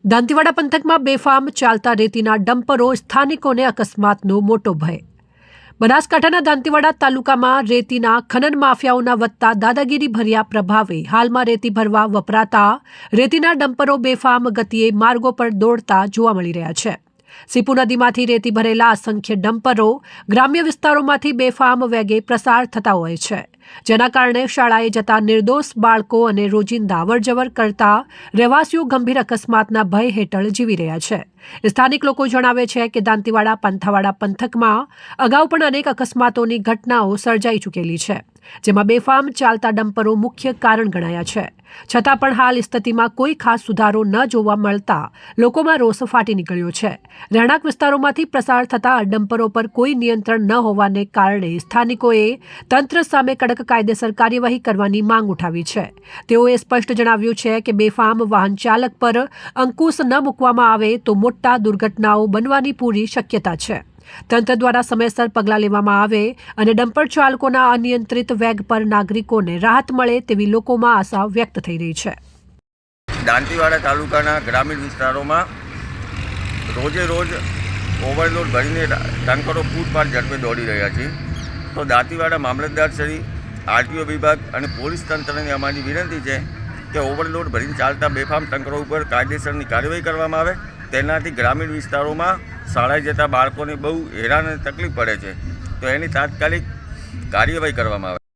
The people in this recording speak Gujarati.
દાંતીવાડા પંથકમાં બેફામ ચાલતા રેતીના ડમ્પરો સ્થાનિકોને અકસ્માતનો મોટો ભય। બનાસકાંઠાના દાંતીવાડા તાલુકામાં રેતીના ખનન માફિયાઓના વધતા દાદાગીરી ભર્યા પ્રભાવે હાલમાં રેતી ભરવા વપરાતા રેતીના ડમ્પરો બેફામ ગતિએ માર્ગો પર દોડતા જોવા મળી રહ્યા છે। સીપુ નદીમાંથી રેતી ભરેલા અસંખ્ય ડમ્પરો ગ્રામ્ય વિસ્તારોમાંથી બેફામ વેગે પ્રસાર થતા હોય છે, જેના કારણે શાળાએ જતા નિર્દોષ બાળકો અને રોજિંદા અવરજવર કરતા રહેવાસીઓ ગંભીર અકસ્માતના ભય હેઠળ જીવી રહ્યા છે। સ્થાનિક લોકો જણાવે છે કે દાંતીવાડા પાંથાવાડા પંથકમાં અગાઉ પણ અનેક અકસ્માતોની ઘટનાઓ સર્જાઈ ચૂકેલી છે, જેમાં બેફામ ચાલતા ડમ્પરો મુખ્ય કારણ ગણાયા છે। છતાં પણ હાલ સ્થિતિમાં કોઈ ખાસ સુધારો ન જોવા મળતા લોકોમાં રોષ ફાટી નીકળ્યો છે। રહેણાંક વિસ્તારોમાંથી પ્રસાર થતા ડમ્પરો પર કોઈ નિયંત્રણ ન હોવાને કારણે સ્થાનિકોએ તંત્ર સામે કડક કાયદેસર કાર્યવાહી કરવાની માંગ ઉઠાવી છે। તેઓએ સ્પષ્ટ જણાવ્યું છે કે બેફામ વાહન ચાલક પર અંકુશ ન મૂકવામાં આવે તો મોટા દુર્ઘટનાઓ બનવાની પૂરી શક્યતા છે। તંત્ર દ્વારા સમયસર પગલાં લેવામાં આવે અને ડમ્પર ચાલકોના અનિયંત્રિત વેગ પર નાગરિકોને રાહત મળે તેવી લોકોમાં આશા વ્યક્ત થઈ રહી છે। દાંતીવાડા તાલુકાના ગ્રામીણ વિસ્તારોમાં રોજે રોજ ઓવરલોડ ભરીને ટેન્કરો પૂરપાટ ઝડપે દોડી રહ્યા છે। તો દાંતીવાડા મામલતદાર શ્રી, આરટીઓ વિભાગ અને પોલીસ તંત્રને અમારી વિનંતી છે કે ઓવરલોડ ભરીને ચાલતા બેફામ ટેન્કરો ઉપર કાયદેસરની કાર્યવાહી કરવામાં આવે। તેનાથી ગ્રામીણ વિસ્તારોમાં શાળાએ જતા બાળકોને બહુ હેરાન અને તકલીફ પડે છે, તો એની તાત્કાલિક કાર્યવાહી કરવામાં આવે।